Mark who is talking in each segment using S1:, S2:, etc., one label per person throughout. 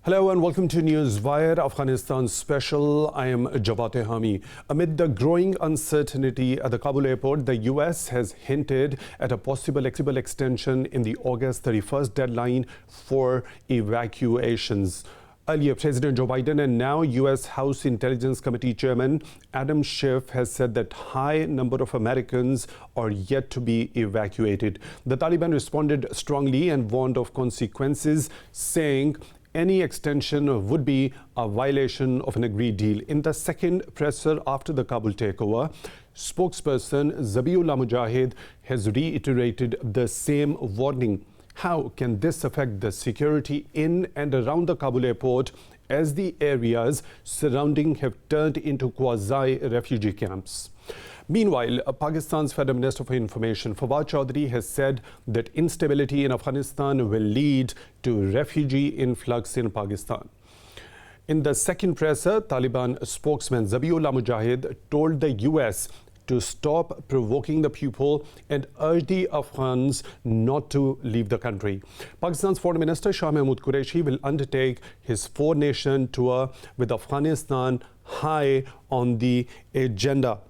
S1: Hello and welcome to Newswire, Afghanistan Special. I am Jawad Tehami. Amid the growing uncertainty at the Kabul airport, the US has hinted at a possible extension in the August 31st deadline for evacuations. Earlier, President Joe Biden and now US House Intelligence Committee Chairman Adam Schiff has said that high number of Americans are yet to be evacuated. The Taliban responded strongly and warned of consequences, saying any extension would be a violation of an agreed deal. In the second presser after the Kabul takeover, spokesperson Zabiullah Mujahid has reiterated the same warning. How can this affect the security in and around the Kabul airport as the areas surrounding have turned into quasi-refugee camps? Meanwhile, Pakistan's Federal Minister for Information, Fawad Chaudhry, has said that instability in Afghanistan will lead to refugee influx in Pakistan. In the second presser, Taliban spokesman Zabiullah Mujahid told the US to stop provoking the people and urge the Afghans not to leave the country. Pakistan's Foreign Minister Shah Mahmood Qureshi will undertake his four-nation tour with Afghanistan high on the agenda.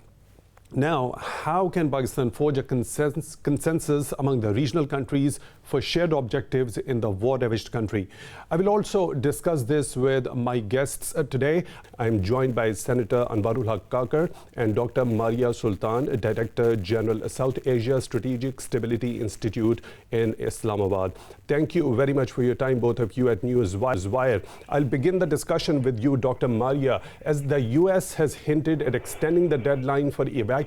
S1: Now, how can Pakistan forge a consensus among the regional countries for shared objectives in the war-ravaged country? I will also discuss this with my guests today. I'm joined by Senator Anwar Kakar and Dr. Maria Sultan, Director General, South Asia Strategic Stability Institute in Islamabad. Thank you very much for your time, both of you at Newswire. I'll begin the discussion with you, Dr. Maria, as the US has hinted at extending the deadline for evacuations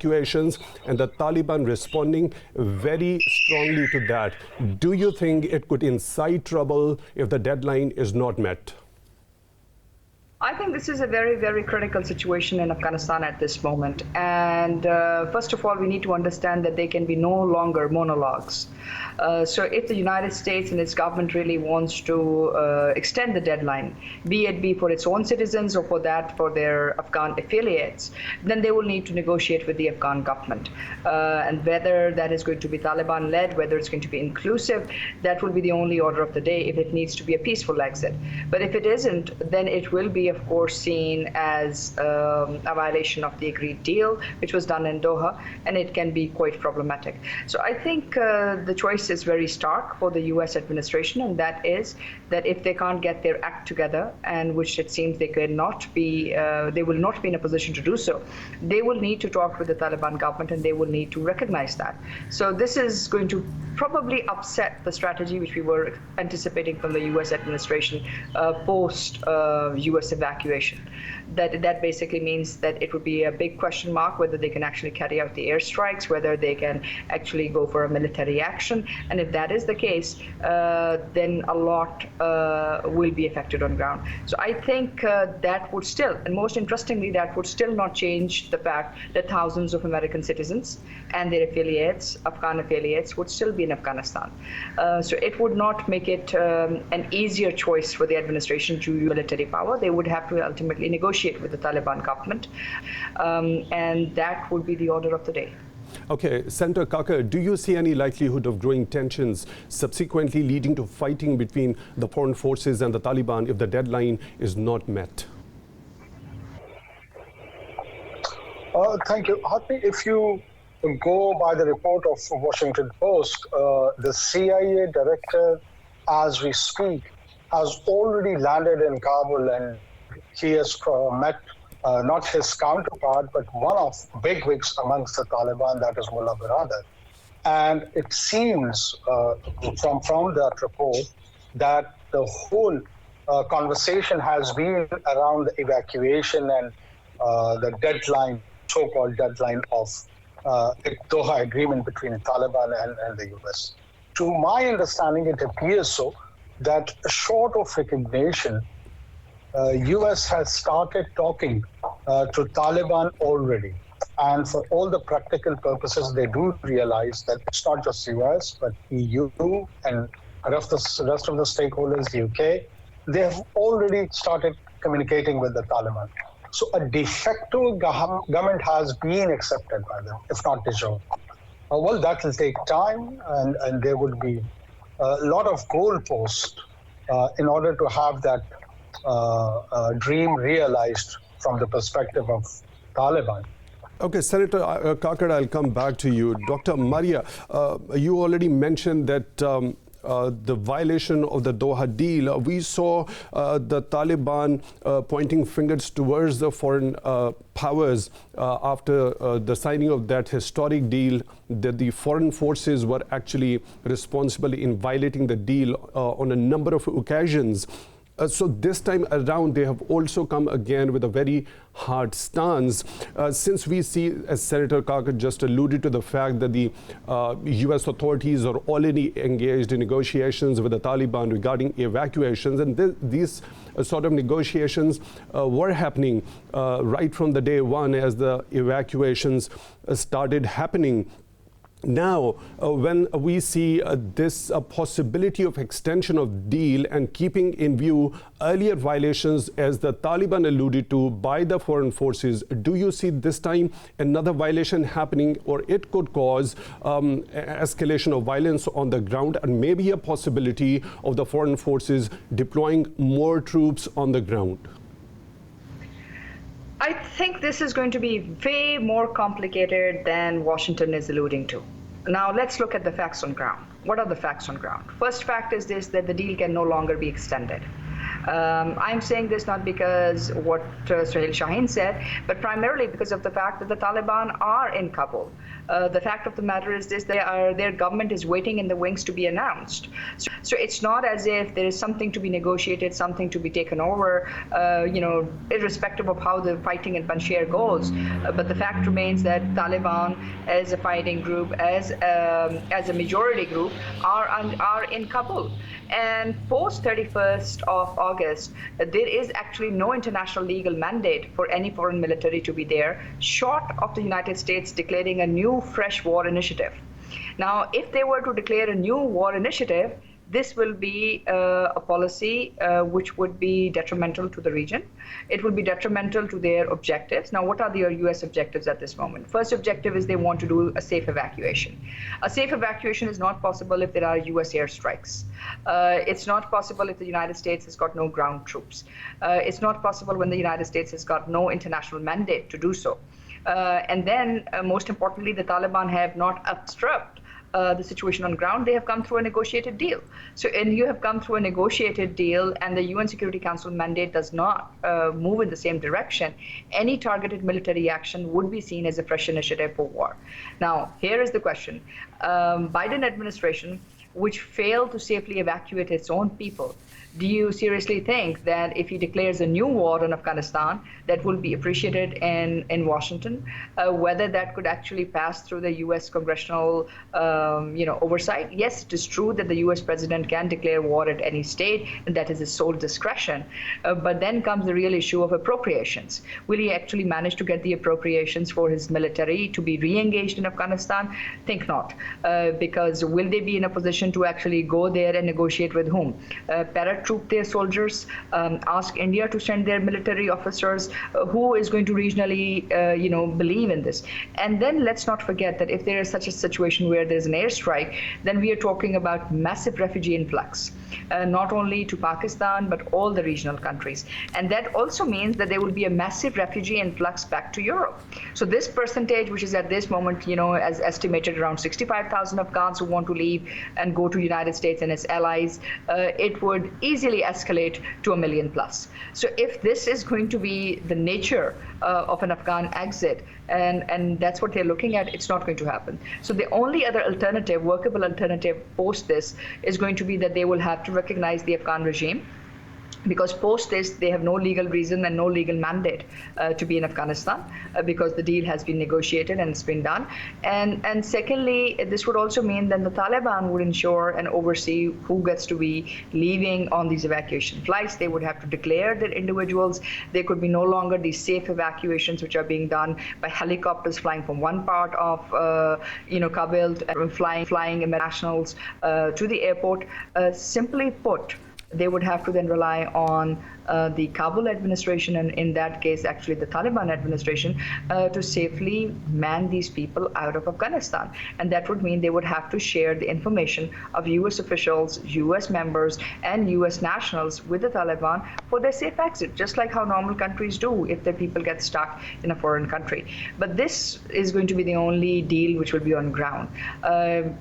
S1: and the Taliban responding very strongly to that. Do you think it could incite trouble if the deadline is not met?
S2: I think this is a very, very critical situation in Afghanistan at this moment. And first of all, we need to understand that there can be no longer monologues. So if the United States and its government really wants to extend the deadline, be it for its own citizens or for their Afghan affiliates, then they will need to negotiate with the Afghan government. And whether that is going to be Taliban-led, whether it's going to be inclusive, that will be the only order of the day if it needs to be a peaceful exit. But if it isn't, then it will be, of course, seen as a violation of the agreed deal, which was done in Doha, and it can be quite problematic. So I think the choice is very stark for the US administration, and that is that if they can't get their act together, and which it seems they cannot be, they will not be in a position to do so, they will need to talk with the Taliban government and they will need to recognize that. So this is going to probably upset the strategy which we were anticipating from the US administration post US evacuation. That basically means that it would be a big question mark whether they can actually carry out the airstrikes, whether they can actually go for a military action. And if that is the case, then a lot will be affected on ground. So I think that would still, and most interestingly, that would still not change the fact that thousands of American citizens and their affiliates, Afghan affiliates, would still be in Afghanistan. So it would not make it an easier choice for the administration to use military power. They would have to ultimately negotiate with the Taliban government, and that would be the order of the day.
S1: Okay, Senator Kakar, do you see any likelihood of growing tensions subsequently leading to fighting between the foreign forces and the Taliban if the deadline is not met?
S3: Thank you. Hartley, if you go by the report of Washington Post, the CIA director, as we speak, has already landed in Kabul, and he has met not his counterpart, but one of bigwigs amongst the Taliban, that is Mullah Baradar. And it seems from that report that the whole conversation has been around the evacuation and the deadline, so-called deadline of the Doha agreement between the Taliban and the US. To my understanding, it appears so that short of recognition, US has started talking to Taliban already. And for all the practical purposes, they do realize that it's not just US, but EU and the rest of the stakeholders, the UK, they have already started communicating with the Taliban. So a de facto government has been accepted by them, if not de jure. Well, that will take time, and there would be a lot of goalposts in order to have that dream realized from the perspective of Taliban.
S1: Okay, Senator Kakar, I'll come back to you. Dr. Maria, you already mentioned that the violation of the Doha deal. We saw the Taliban pointing fingers towards the foreign powers after the signing of that historic deal, that the foreign forces were actually responsible in violating the deal on a number of occasions. So this time around, they have also come again with a very hard stance. Since we see, as Senator Kakar just alluded to, the fact that the U.S. authorities are already engaged in negotiations with the Taliban regarding evacuations, and these sort of negotiations were happening right from the day one as the evacuations started happening. Now, when we see this possibility of extension of deal and keeping in view earlier violations, as the Taliban alluded to, by the foreign forces, do you see this time another violation happening, or it could cause escalation of violence on the ground, and maybe a possibility of the foreign forces deploying more troops on the ground?
S2: I think this is going to be way more complicated than Washington is alluding to. Now, let's look at the facts on ground. What are the facts on ground? First fact is this, that the deal can no longer be extended. I'm saying this not because what Suhail Shaheen said, but primarily because of the fact that the Taliban are in Kabul. The fact of the matter is this, their government is waiting in the wings to be announced. So it's not as if there is something to be negotiated, something to be taken over, irrespective of how the fighting in Panjshir goes. But the fact remains that Taliban, as a fighting group, as a majority group, are in Kabul. And post 31st of August, there is actually no international legal mandate for any foreign military to be there, short of the United States declaring a new fresh war initiative. Now, if they were to declare a new war initiative, this will be a policy which would be detrimental to the region. It will be detrimental to their objectives. Now, what are the U.S. objectives at this moment? First objective is they want to do a safe evacuation. A safe evacuation is not possible if there are U.S. airstrikes. It's not possible if the United States has got no ground troops. It's not possible when the United States has got no international mandate to do so. And then, most importantly, the Taliban have not obstructed the situation on ground. They have come through a negotiated deal. So, and you have come through a negotiated deal, and the UN Security Council mandate does not move in the same direction. Any targeted military action would be seen as a fresh initiative for war. Now, here is the question. Biden administration, which failed to safely evacuate its own people, do you seriously think that if he declares a new war in Afghanistan, that will be appreciated in Washington? Whether that could actually pass through the U.S. congressional, oversight? Yes, it is true that the U.S. president can declare war at any state, and that is his sole discretion. But then comes the real issue of appropriations. Will he actually manage to get the appropriations for his military to be re-engaged in Afghanistan? Think not, because will they be in a position to actually go there and negotiate with whom? Paratroop their soldiers, ask India to send their military officers. Who is going to regionally, believe in this? And then let's not forget that if there is such a situation where there's an airstrike, then we are talking about massive refugee influx, not only to Pakistan, but all the regional countries. And that also means that there will be a massive refugee influx back to Europe. So this percentage, which is at this moment, as estimated around 65,000 Afghans who want to leave and go to United States and its allies, it would easily escalate to 1 million plus. So if this is going to be the nature of an Afghan exit, and that's what they're looking at, it's not going to happen. So the only other alternative, workable alternative post this, is going to be that they will have to recognize the Afghan regime, because post this, they have no legal reason and no legal mandate to be in Afghanistan, because the deal has been negotiated and it's been done. And secondly, this would also mean that the Taliban would ensure and oversee who gets to be leaving on these evacuation flights. They would have to declare their individuals. There could be no longer these safe evacuations, which are being done by helicopters flying from one part of Kabul, flying nationals to the airport. Simply put, they would have to then rely on the Kabul administration, and in that case, actually the Taliban administration, to safely man these people out of Afghanistan. And that would mean they would have to share the information of U.S. officials, U.S. members, and U.S. nationals with the Taliban for their safe exit, just like how normal countries do if their people get stuck in a foreign country. But this is going to be the only deal which will be on ground.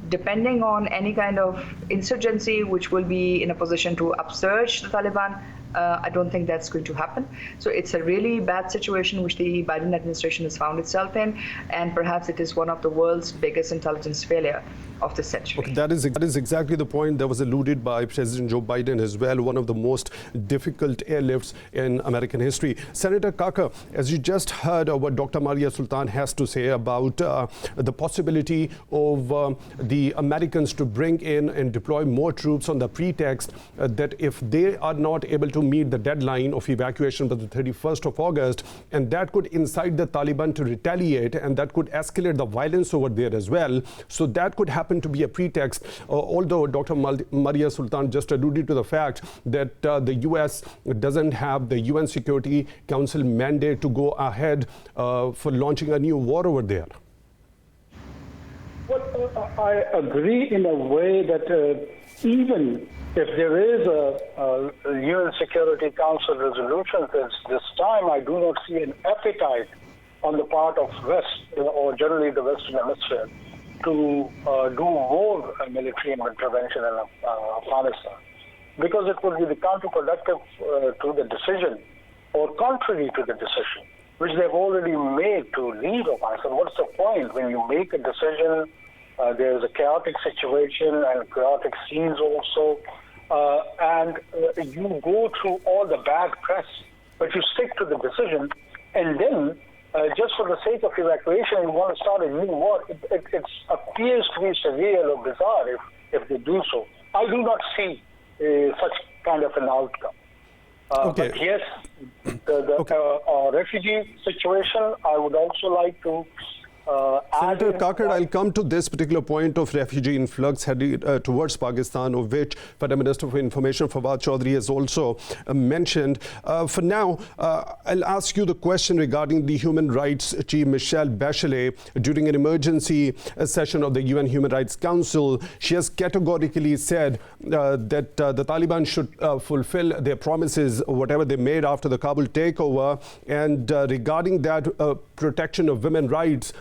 S2: Depending on any kind of insurgency which will be in a position to upsurge the Taliban, I don't think that's going to happen. So it's a really bad situation which the Biden administration has found itself in, and perhaps it is one of the world's biggest intelligence failure of the century.
S1: Okay, that is exactly the point that was alluded by President Joe Biden as well, one of the most difficult airlifts in American history. Senator Kakar, as you just heard what Dr. Maria Sultan has to say about the possibility of the Americans to bring in and deploy more troops on the pretext that if they are not able to meet the deadline of evacuation by the 31st of August, and that could incite the Taliban to retaliate, and that could escalate the violence over there as well. So that could happen to be a pretext, although Dr. Maria Sultan just alluded to the fact that the U.S. doesn't have the UN Security Council mandate to go ahead for launching a new war over there.
S4: Well, I agree in a way that even if there is a UN Security Council resolution this time, I do not see an appetite on the part of West, or generally the Western Hemisphere, to do more military intervention in Afghanistan, because it would be counterproductive to the decision, or contrary to the decision, which they've already made to leave Afghanistan. What's the point when you make a decision? There's a chaotic situation and chaotic scenes also, and you go through all the bad press, but you stick to the decision, and then just for the sake of evacuation, you want to start a new war. It appears to be surreal or bizarre if they do so. I do not see such kind of an outcome.
S1: Okay.
S4: But yes, the refugee situation, I would also like to
S1: Senator Kakar, I'll come to this particular point of refugee influx heading towards Pakistan, of which Prime Minister for Information Fawad Chaudhry has also mentioned. For now, I'll ask you the question regarding the Human Rights Chief Michelle Bachelet. During an emergency session of the UN Human Rights Council, she has categorically said that the Taliban should fulfill their promises, whatever they made after the Kabul takeover, and regarding that protection of women's rights,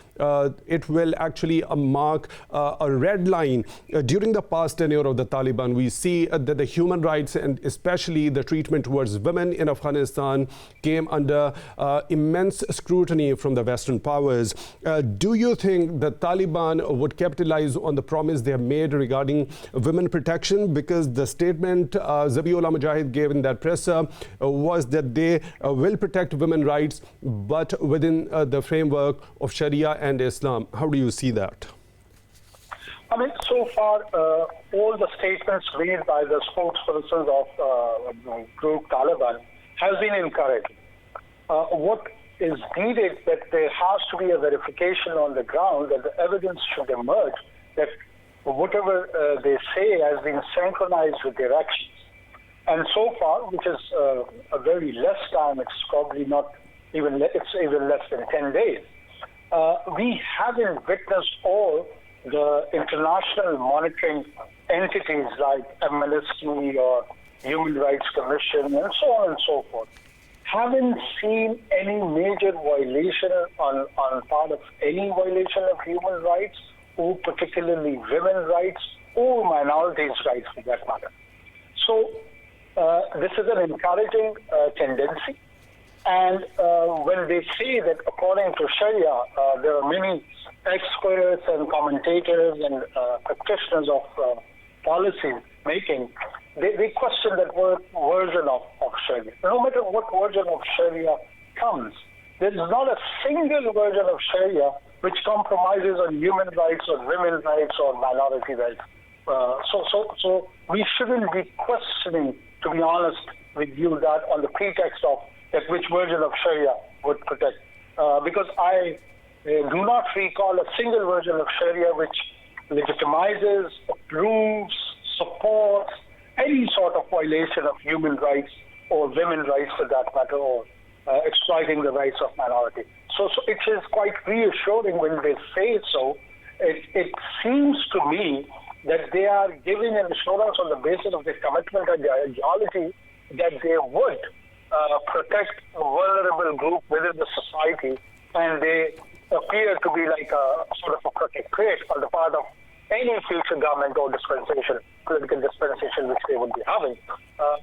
S1: it will actually mark a red line. During the past tenure of the Taliban, we see that the human rights and especially the treatment towards women in Afghanistan came under immense scrutiny from the Western powers. Do you think the Taliban would capitalize on the promise they have made regarding women protection? Because the statement Zabiullah Mujahid gave in that presser was that they will protect women's rights, but within the framework of Sharia and Islam. How do you see that?
S4: I mean, so far, all the statements made by the spokespersons of group Taliban has been encouraging. What is needed, that there has to be a verification on the ground, that the evidence should emerge that whatever they say has been synchronized with their actions. And so far, which is a very less time, it's probably not even, it's even less than 10 days. We haven't witnessed all the international monitoring entities like Analyst or Human Rights Commission and so on and so forth. Haven't seen any major violation on part of any violation of human rights, or particularly women's rights or minorities' rights for that matter. So this is an encouraging tendency. And when they say that according to Sharia, there are many experts and commentators and practitioners of policy making, they question that version of Sharia. No matter what version of Sharia comes, there is not a single version of Sharia which compromises on human rights or women's rights or minority rights. So we shouldn't be questioning, to be honest with you, that on the pretext of that which version of Sharia would protect. Because I do not recall a single version of Sharia which legitimizes, approves, supports any sort of violation of human rights or women's rights for that matter, or exploiting the rights of minority. So it is quite reassuring when they say so. It seems to me that they are giving an assurance on the basis of their commitment and their ideology that they would protect a vulnerable group within the society, and they appear to be like a sort of a protectorate on the part of any future government or dispensation, political dispensation, which they would be having.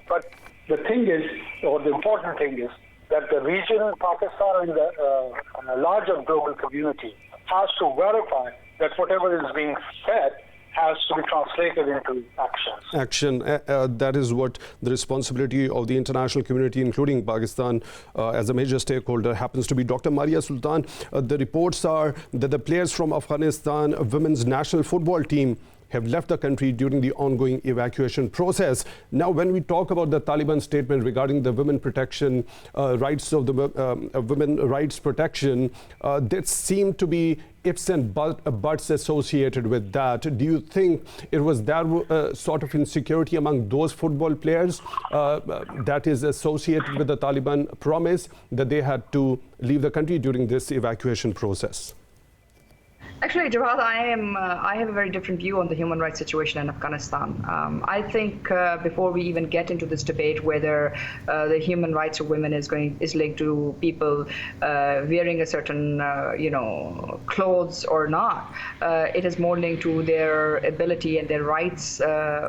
S4: But the thing is, or the important thing is, that the region, Pakistan, and the larger global community has to verify that whatever is being said has to be translated into action.
S1: That is what the responsibility of the international community, including Pakistan, as a major stakeholder, happens to be. Dr. Maria Sultan, the reports are that the players from Afghanistan women's national football team have left the country during the ongoing evacuation process. Now, when we talk about the Taliban statement regarding the women protection, rights of the women rights protection, there seem to be ifs and buts associated with that. Do you think it was that sort of insecurity among those football players that is associated with the Taliban promise that they had to leave the country during this evacuation process?
S2: Actually, Jawad, I have a very different view on the human rights situation in Afghanistan. I think before we even get into this debate whether the human rights of women is linked to people wearing a certain clothes or not, it is more linked to their ability and their rights,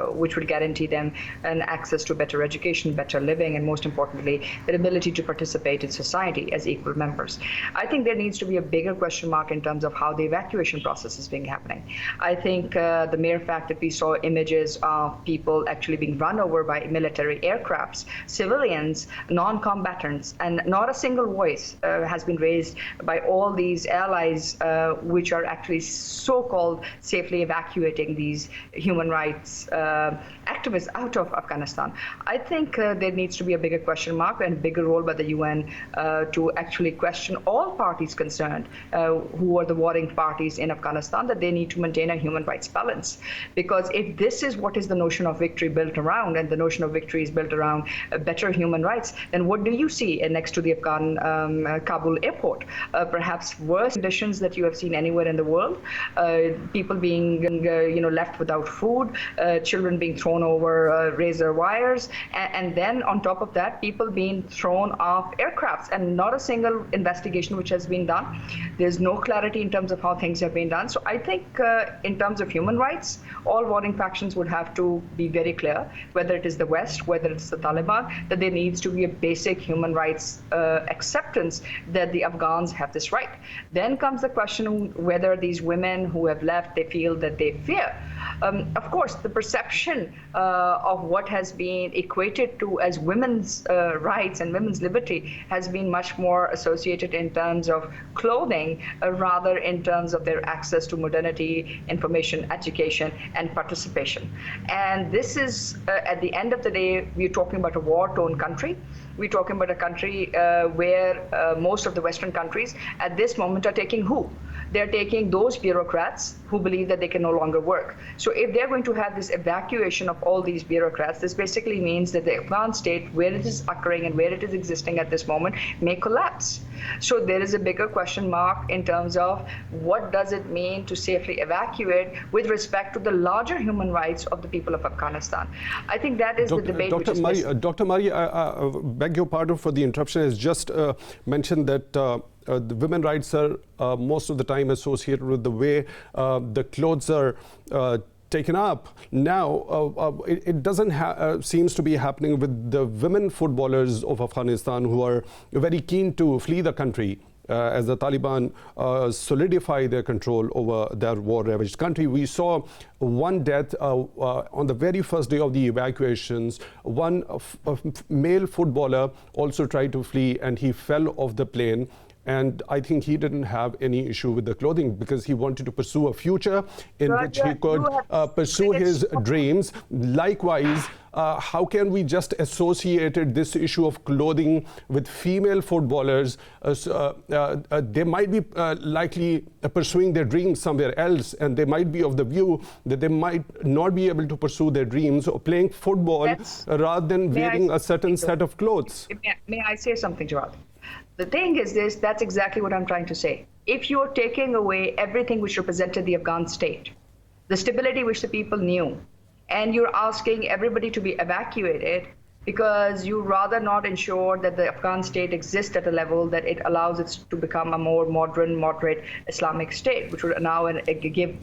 S2: which would guarantee them an access to better education, better living, and most importantly, their ability to participate in society as equal members. I think there needs to be a bigger question mark in terms of how the evacuation process is happening. I think the mere fact that we saw images of people actually being run over by military aircrafts, civilians, non-combatants, and not a single voice has been raised by all these allies, which are actually so-called safely evacuating these human rights activists out of Afghanistan. I think there needs to be a bigger question mark and a bigger role by the UN to actually question all parties concerned, who are the warring parties in Afghanistan, that they need to maintain a human rights balance. Because if this is what is the notion of victory built around, and the notion of victory is built around better human rights, then what do you see next to the Afghan Kabul airport? Perhaps worse conditions that you have seen anywhere in the world. People being left without food, children being thrown over razor wires, and then on top of that, people being thrown off aircrafts, and not a single investigation which has been done. There's no clarity in terms of how things have been done. So I think in terms of human rights, all warring factions would have to be very clear, whether it is the West, whether it's the Taliban, that there needs to be a basic human rights acceptance that the Afghans have this right. Then comes the question whether these women who have left, they feel that they fear. Of course, the perception of what has been equated to as women's rights and women's liberty has been much more associated in terms of clothing rather in terms of their access to modernity, information, education, and participation. And this is, at the end of the day, we're talking about a war-torn country. We're talking about a country where most of the Western countries at this moment are taking who? They're taking those bureaucrats who believe that they can no longer work. So if they're going to have this evacuation of all these bureaucrats, this basically means that the Afghan state, where it is occurring and where it is existing at this moment, may collapse. So there is a bigger question mark in terms of what does it mean to safely evacuate with respect to the larger human rights of the people of Afghanistan. I think that is the debate.
S1: Dr. Mari, I beg your pardon for the interruption. Has just mentioned that the women rights are most of the time associated with the way the clothes are taken up. Now, it doesn't seems to be happening with the women footballers of Afghanistan who are very keen to flee the country. As the Taliban solidify their control over their war-ravaged country. We saw one death on the very first day of the evacuations. One male footballer also tried to flee and he fell off the plane. And I think he didn't have any issue with the clothing because he wanted to pursue a future in which he could pursue his dreams. Likewise, how can we just associate this issue of clothing with female footballers? They might be likely pursuing their dreams somewhere else, and they might be of the view that they might not be able to pursue their dreams of playing football rather than wearing a certain set of clothes.
S2: May I say something, Jawad? The thing is this, that's exactly what I'm trying to say. If you're taking away everything which represented the Afghan state, the stability which the people knew, and you're asking everybody to be evacuated because you rather not ensure that the Afghan state exists at a level that it allows it to become a more modern, moderate Islamic state, which would now give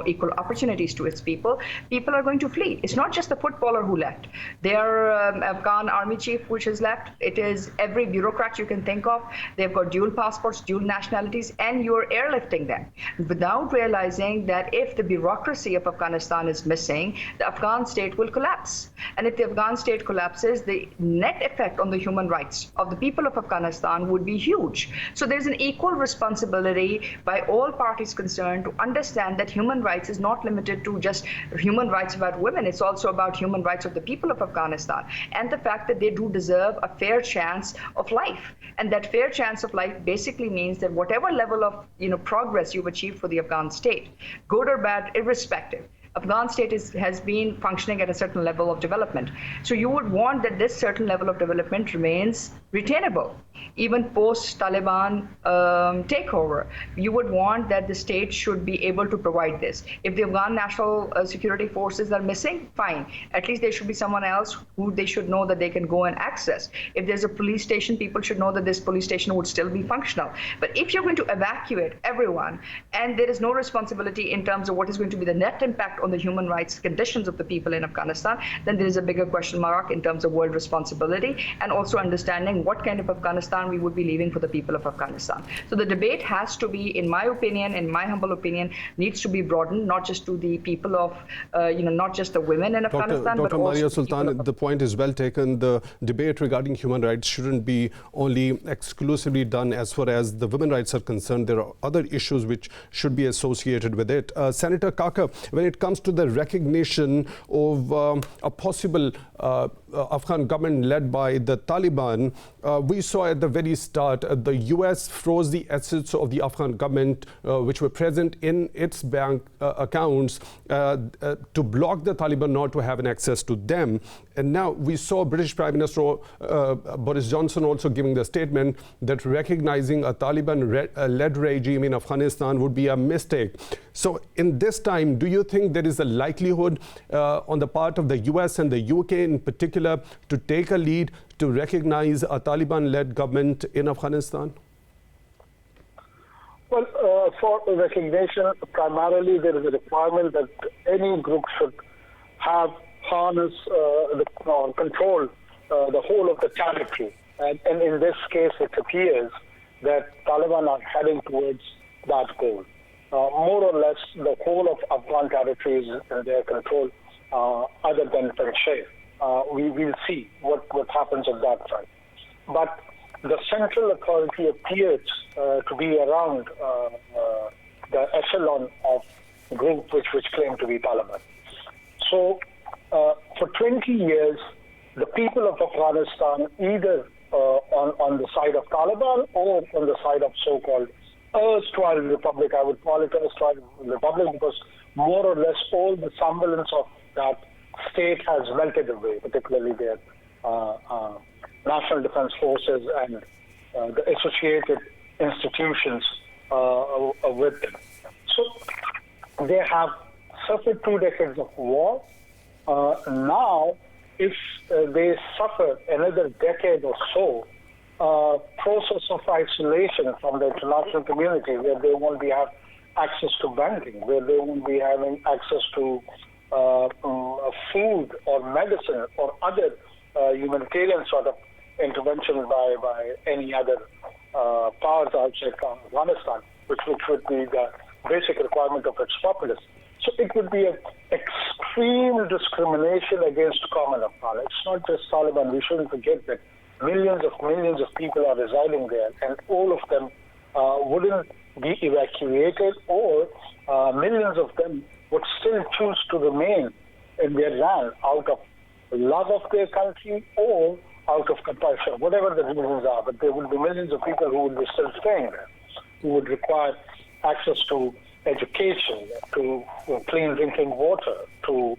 S2: equal opportunities to its people. People are going to flee. It's not just the footballer who left. Their Afghan army chief which has left. It is every bureaucrat you can think of. They've got dual passports, dual nationalities, and you're airlifting them without realizing that if the bureaucracy of Afghanistan is missing, the Afghan state will collapse. And if the Afghan state collapses, the net effect on the human rights of the people of Afghanistan would be huge. So there's an equal responsibility by all parties concerned to understand that human rights is not limited to just human rights about women. It's also about human rights of the people of Afghanistan and the fact that they do deserve a fair chance of life. And that fair chance of life basically means that whatever level of progress you've achieved for the Afghan state, good or bad, irrespective, Afghan state has been functioning at a certain level of development. So you would want that this certain level of development remains retainable. Even post-Taliban takeover, you would want that the state should be able to provide this. If the Afghan national security forces are missing, fine. At least there should be someone else who they should know that they can go and access. If there's a police station, people should know that this police station would still be functional. But if you're going to evacuate everyone, and there is no responsibility in terms of what is going to be the net impact on the human rights conditions of the people in Afghanistan, then there is a bigger question mark in terms of world responsibility and also understanding what kind of Afghanistan we would be leaving for the people of Afghanistan. So the debate has to be, in my opinion, in my humble opinion, needs to be broadened, not just to the people of, not just the women in Afghanistan, but also
S1: Maria Sultan, the point is well taken. The debate regarding human rights shouldn't be only exclusively done as far as the women's rights are concerned. There are other issues which should be associated with it. Senator Kakar, when it comes to the recognition of a possible Afghan government led by the Taliban, we saw at the very start the US froze the assets of the Afghan government which were present in its bank accounts to block the Taliban not to have an access to them. And now we saw British Prime Minister Boris Johnson also giving the statement that recognizing a Taliban-led regime in Afghanistan would be a mistake. So in this time, do you think there is a likelihood on the part of the US and the UK in particular to take a lead to recognize a Taliban-led government in Afghanistan?
S4: Well, for recognition, primarily there is a requirement that any group should have harness or control the whole of the territory. And in this case, it appears that Taliban are heading towards that goal. More or less, the whole of Afghan territory is in their control, other than Panjshir. We will see what happens on that front. But the central authority appears to be around the echelon of group which claim to be Taliban. So for 20 years, the people of Afghanistan, either on the side of Taliban or on the side of so-called erstwhile republic, I would call it erstwhile republic, because more or less all the semblance of that state has melted away, particularly their national defense forces and the associated institutions with them. So they have suffered 2 decades of war. Now, if they suffer another decade or so, process of isolation from the international community, where they won't be have access to banking, where they won't be having access to food or medicine or other humanitarian sort of intervention by any other powers outside Afghanistan, which would be the basic requirement of its populace. So it would be an extreme discrimination against common Afghan. It's not just Taliban. We shouldn't forget that millions of people are residing there, and all of them wouldn't be evacuated, or millions of them would still choose to remain in their land out of love of their country or out of compulsion, whatever the reasons are. But there would be millions of people who would be still staying there, who would require access to education, to clean drinking water, to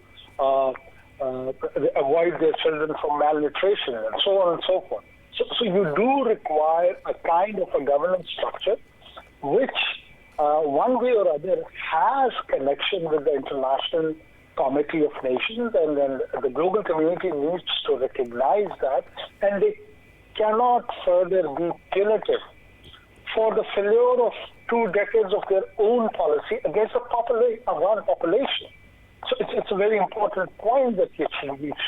S4: avoid their children from malnutrition, and so on and so forth. So you do require a kind of a governance structure which, one way or other, has connection with the International Committee of Nations, and then the global community needs to recognize that, and they cannot further be punitive for the failure of 2 decades of their own policy against one population. So it's a very important point that it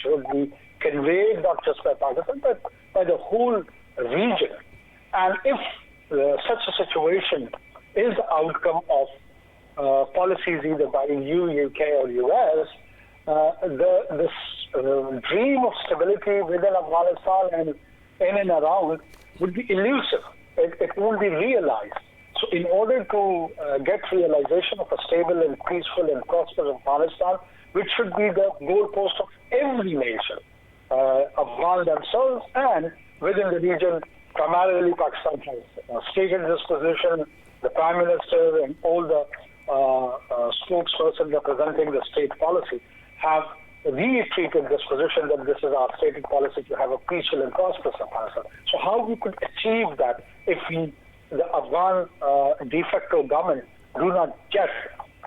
S4: should be conveyed not just by Pakistan, but by the whole region. And if such a situation is the outcome of policies either by EU, UK, or US, this dream of stability within Afghanistan and in and around would be elusive. It won't be realized. So in order to get realization of a stable and peaceful and prosperous Afghanistan, which should be the goalpost of every nation, Afghan themselves and within the region, primarily Pakistan has stated this position. The Prime Minister and all the spokespersons representing the state policy have reiterated this position that this is our stated policy to have a peaceful and prosperous Afghanistan. So how we could achieve that if the Afghan de facto government do not get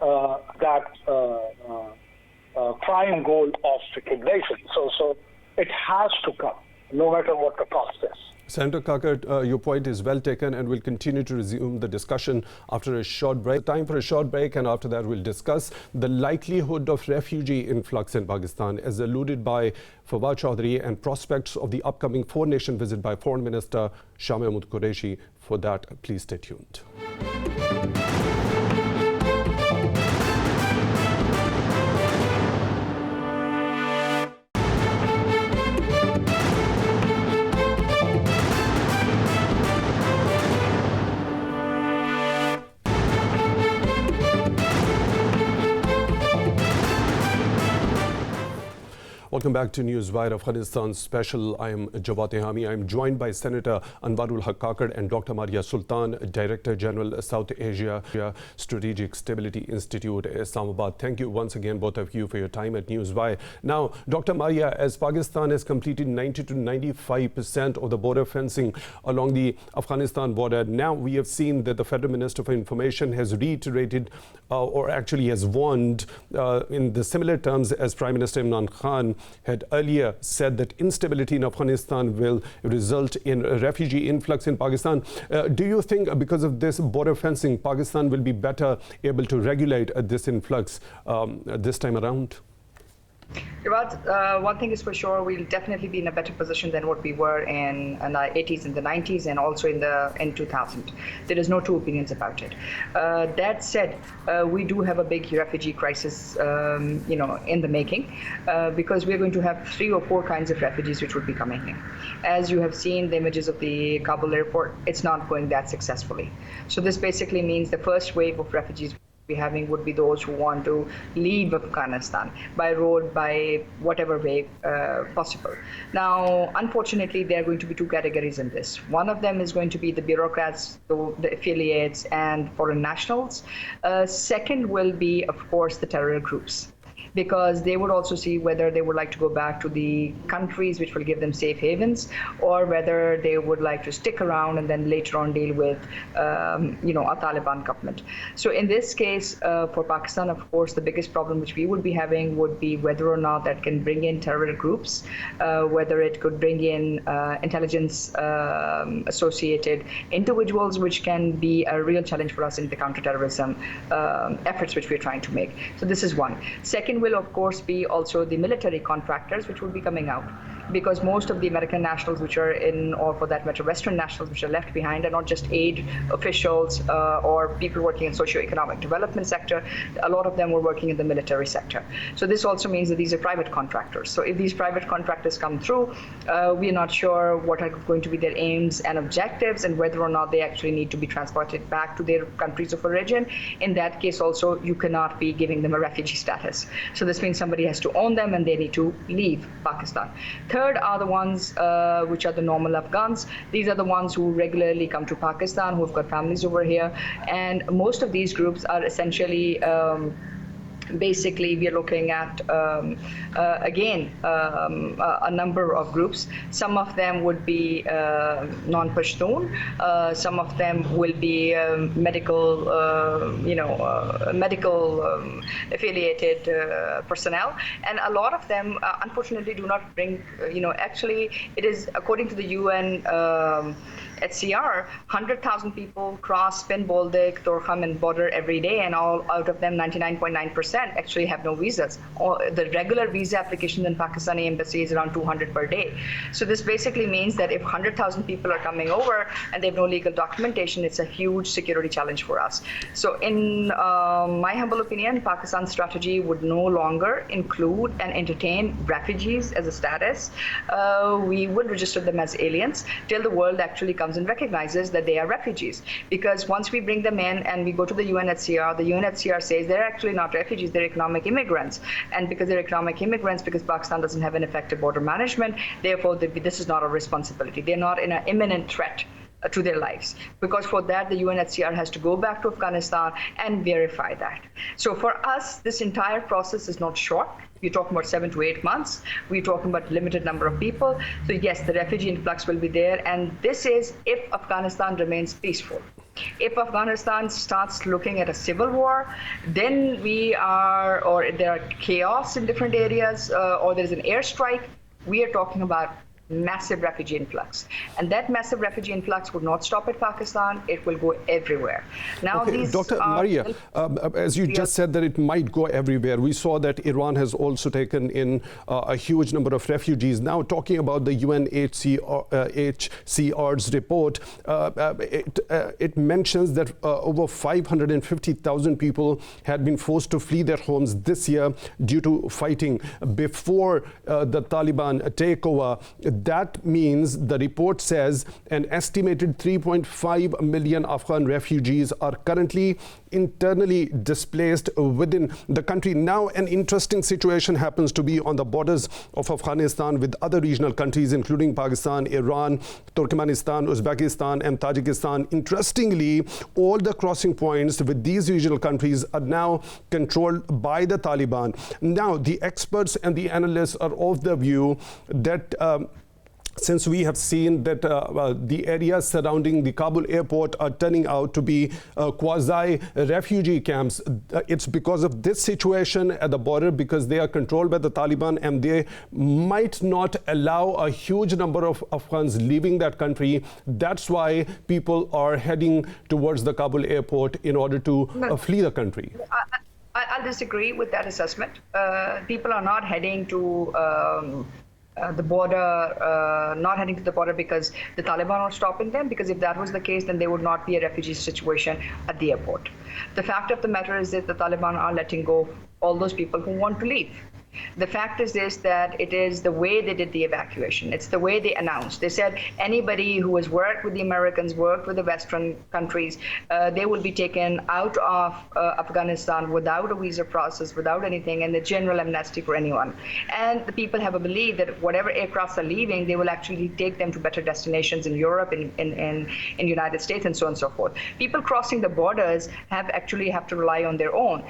S4: that prime goal of recognition. So it has to come, no matter what the cost is.
S1: Senator Kakar, your point is well taken, and we'll continue to resume the discussion after a short break. Time for a short break, and after that we'll discuss the likelihood of refugee influx in Pakistan as alluded by Fawad Chaudhry, and prospects of the upcoming four-nation visit by Foreign Minister Shah Mahmood Qureshi. For that, please stay tuned. Welcome back to Newswire, Afghanistan Special. I am Jawad Tehami. I am joined by Senator Anwar Kakar and Dr. Maria Sultan, Director General, South Asia Strategic Stability Institute, Islamabad. Thank you once again, both of you, for your time at Newswire. Now, Dr. Maria, as Pakistan has completed 90 to 95% of the border fencing along the Afghanistan border, now we have seen that the Federal Minister for Information has reiterated or actually has warned in the similar terms as Prime Minister Imran Khan had earlier said that instability in Afghanistan will result in a refugee influx in Pakistan. Do you think because of this border fencing, Pakistan will be better able to regulate this influx this time around?
S2: One thing is for sure, we'll definitely be in a better position than what we were in the 80s and the 90s, and also in 2000. There is no two opinions about it. That said, we do have a big refugee crisis, in the making, because we're going to have 3 or 4 kinds of refugees which would be coming in. As you have seen the images of the Kabul airport, it's not going that successfully. So this basically means the first wave of refugees having would be those who want to leave Afghanistan by road, by whatever way possible. Now, unfortunately, there are going to be 2 categories in this. One of them is going to be the bureaucrats, the affiliates, and foreign nationals. Second will be, of course, the terror groups, because they would also see whether they would like to go back to the countries which will give them safe havens, or whether they would like to stick around and then later on deal with, a Taliban government. So in this case, for Pakistan, of course, the biggest problem which we would be having would be whether or not that can bring in terror groups, whether it could bring in intelligence associated individuals, which can be a real challenge for us in the counterterrorism efforts which we're trying to make. So this is one. Second will, of course, be also the military contractors which will be coming out. because most of the American nationals which are in, or for that matter, Western nationals which are left behind, are not just aid officials or people working in socio-economic development sector. A lot of them were working in the military sector. So this also means that these are private contractors. So if these private contractors come through, we are not sure what are going to be their aims and objectives and whether or not they actually need to be transported back to their countries of origin. In that case also, you cannot be giving them a refugee status. So this means somebody has to own them and they need to leave Pakistan. Third are the ones which are the normal Afghans. These are the ones who regularly come to Pakistan, who have got families over here. And most of these groups are essentially basically, we are looking at, again, a number of groups. Some of them would be non-Pashtun. Some of them will be medical, medical affiliated personnel. And a lot of them, unfortunately, do not bring, actually, it is, according to the UN, HCR, 100,000 people cross Spin Boldik, Torkham, and border every day, and all out of them, 99.9% actually have no visas. The regular visa applications in Pakistani embassy is around 200 per day. So this basically means that if 100,000 people are coming over and they have no legal documentation, it's a huge security challenge for us. So in my humble opinion, Pakistan's strategy would no longer include and entertain refugees as a status. We would register them as aliens till the world actually comes and recognizes that they are refugees. Because once we bring them in and we go to the UNHCR, the UNHCR says they're actually not refugees, they're economic immigrants. And because they're economic immigrants, because Pakistan doesn't have an effective border management, therefore this is not a responsibility. They're not in an imminent threat to their lives. Because for that, the UNHCR has to go back to Afghanistan and verify that. So for us, this entire process is not short. We're talking about 7 to 8 months. We're talking about limited number of people. So yes, the refugee influx will be there. And this is if Afghanistan remains peaceful. If Afghanistan starts looking at a civil war, then there are chaos in different areas, or there's an airstrike, we are talking about massive refugee influx. And that massive refugee influx would not stop at Pakistan, it will go everywhere. Now,
S1: okay, Dr. Maria, as you just said that it might go everywhere, we saw that Iran has also taken in a huge number of refugees. Now, talking about the UNHCR's report, it mentions that over 550,000 people had been forced to flee their homes this year due to fighting before the Taliban takeover. That means, the report says, an estimated 3.5 million Afghan refugees are currently internally displaced within the country. Now, an interesting situation happens to be on the borders of Afghanistan with other regional countries, including Pakistan, Iran, Turkmenistan, Uzbekistan, and Tajikistan. Interestingly, all the crossing points with these regional countries are now controlled by the Taliban. Now, the experts and the analysts are of the view that since we have seen that the areas surrounding the Kabul airport are turning out to be quasi-refugee camps, it's because of this situation at the border, because they are controlled by the Taliban and they might not allow a huge number of Afghans leaving that country. That's why people are heading towards the Kabul airport in order to flee the country.
S2: I'll disagree with that assessment. People are not heading to the border, not heading to the border because the Taliban are stopping them, because if that was the case, then there would not be a refugee situation at the airport. The fact of the matter is that the Taliban are letting go all those people who want to leave. The fact is this, that it is the way they did the evacuation. It's the way they announced. They said anybody who has worked with the Americans, worked with the Western countries, they will be taken out of Afghanistan without a visa process, without anything, and the general amnesty for anyone. And the people have a belief that whatever aircrafts are leaving, they will actually take them to better destinations in Europe, in United States, and so on and so forth. People crossing the borders have to rely on their own.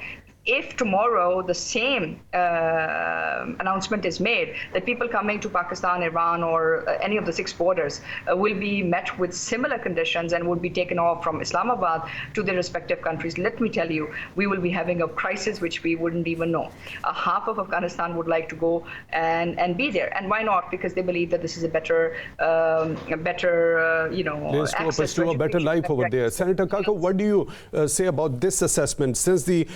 S2: If tomorrow the same announcement is made that people coming to Pakistan, Iran, or any of the 6 borders will be met with similar conditions and would be taken off from Islamabad to their respective countries, let me tell you, we will be having a crisis which we wouldn't even know. Half of Afghanistan would like to go and be there. And why not? Because they believe that this is a better access
S1: to a better life over there. Senator Kakar, what do you say about this assessment? Since the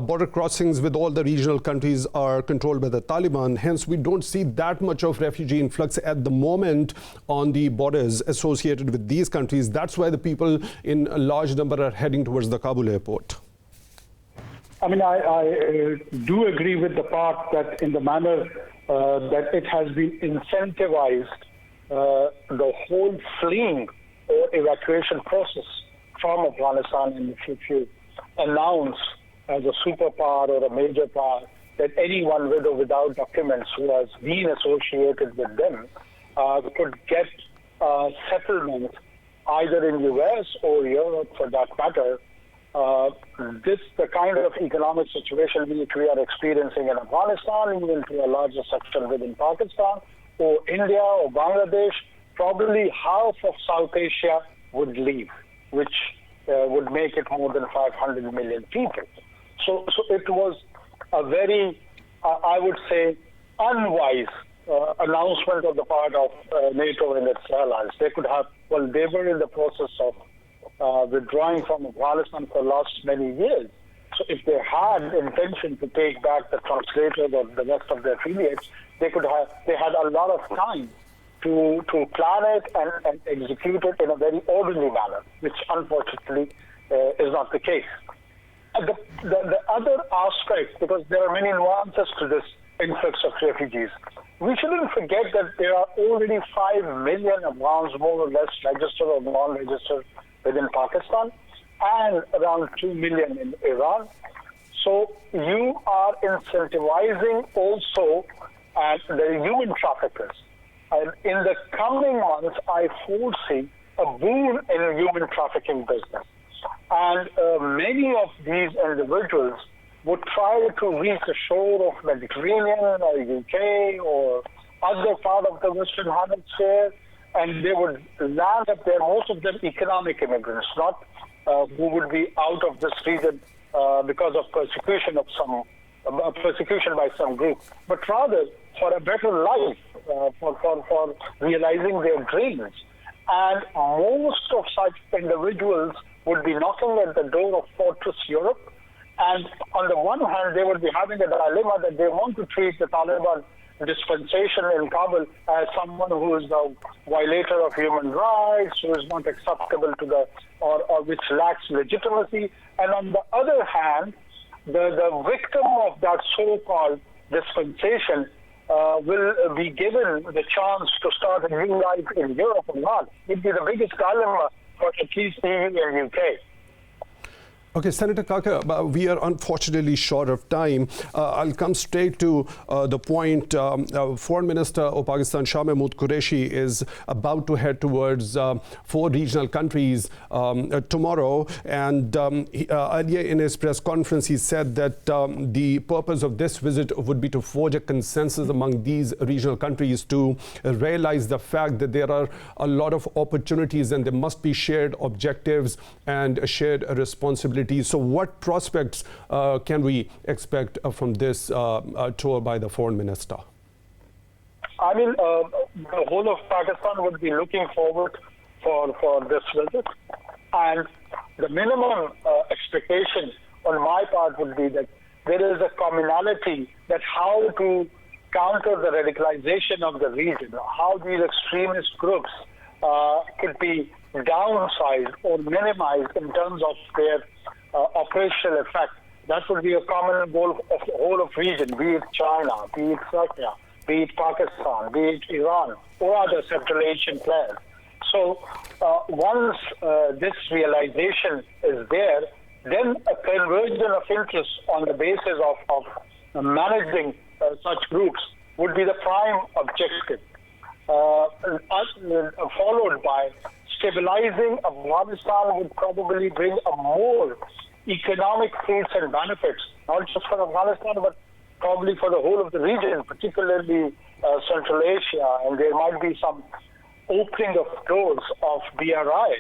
S1: border crossings with all the regional countries are controlled by the Taliban. Hence, we don't see that much of refugee influx at the moment on the borders associated with these countries. That's why the people in a large number are heading towards the Kabul airport.
S4: I mean, I do agree with the part that in the manner that it has been incentivized the whole fleeing or evacuation process from Afghanistan. And if you announce as a superpower or a major power that anyone with or without documents who has been associated with them could get settlement either in US or Europe for that matter, the kind of economic situation which we are experiencing in Afghanistan, even to a larger section within Pakistan, or India or Bangladesh, probably half of South Asia would leave, which would make it more than 500 million people. So it was a very, I would say, unwise announcement on the part of NATO and its allies. They could have, they were in the process of withdrawing from Afghanistan for the last many years. So if they had intention to take back the translators or the rest of their affiliates, they had a lot of time to plan it and execute it in a very orderly manner, which unfortunately is not the case. The other aspect, because there are many nuances to this influx of refugees, we shouldn't forget that there are already 5 million Afghans, more or less, registered or non-registered within Pakistan, and around 2 million in Iran. So you are incentivizing also the human traffickers. And in the coming months, I foresee a boom in human trafficking business. And many of these individuals would try to reach the shore of Mediterranean or UK or other part of the Western Hemisphere, and they would land up there, most of them economic immigrants, not who would be out of this region because of persecution by some group, but rather for a better life, for realizing their dreams. And most of such individuals would be knocking at the door of Fortress Europe. And on the one hand, they would be having a dilemma that they want to treat the Taliban dispensation in Kabul as someone who is a violator of human rights, who is not acceptable to the, or which lacks legitimacy. And on the other hand, the victim of that so-called dispensation will be given the chance to start a new life in Europe or not. It would be the biggest dilemma for at least EU and UK.
S1: Okay, Senator Kakar, we are unfortunately short of time. I'll come straight to the point. Foreign Minister of Pakistan, Shah Mahmood Qureshi, is about to head towards 4 regional countries tomorrow. And earlier in his press conference, he said that the purpose of this visit would be to forge a consensus among these regional countries to realize the fact that there are a lot of opportunities and there must be shared objectives and a shared responsibility. So what prospects can we expect from this tour by the foreign minister?
S4: I mean, the whole of Pakistan would be looking forward for this visit. And the minimum expectation on my part would be that there is a commonality that how to counter the radicalization of the region, how these extremist groups could be downsized or minimized in terms of their operational effect. That would be a common goal of the whole of region, be it China, be it Russia, be it Pakistan, be it Iran, or other Central Asian players. So once this realization is there, then a conversion of interests on the basis of managing such groups would be the prime objective, followed by stabilizing Afghanistan would probably bring a more economic fruits and benefits, not just for Afghanistan, but probably for the whole of the region, particularly Central Asia. And there might be some opening of doors of BRI,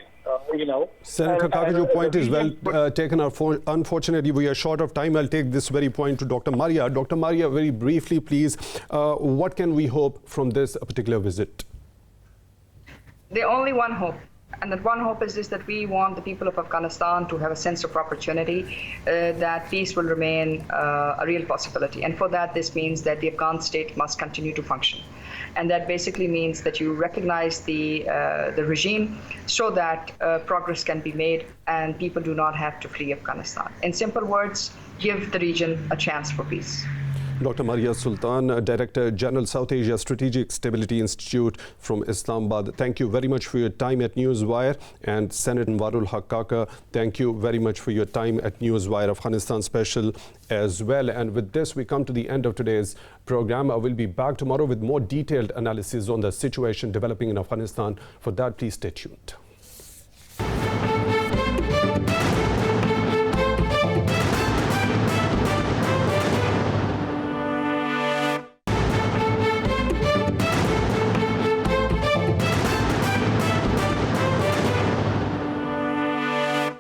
S1: Senator Kakar, your point is well taken. Unfortunately, we are short of time. I'll take this very point to Dr. Maria. Dr. Maria, very briefly, please, what can we hope from this particular visit?
S2: The only one hope, And that one hope is this, that we want the people of Afghanistan to have a sense of opportunity, that peace will remain a real possibility. And for that, this means that the Afghan state must continue to function. And that basically means that you recognize the regime so that progress can be made and people do not have to flee Afghanistan. In simple words, give the region a chance for peace.
S1: Dr. Maria Sultan, Director General South Asia Strategic Stability Institute from Islamabad. Thank you very much for your time at Newswire. And Senator Anwarul Haq Kakar, thank you very much for your time at Newswire Afghanistan Special as well. And with this, we come to the end of today's program. I will be back tomorrow with more detailed analysis on the situation developing in Afghanistan. For that, please stay tuned.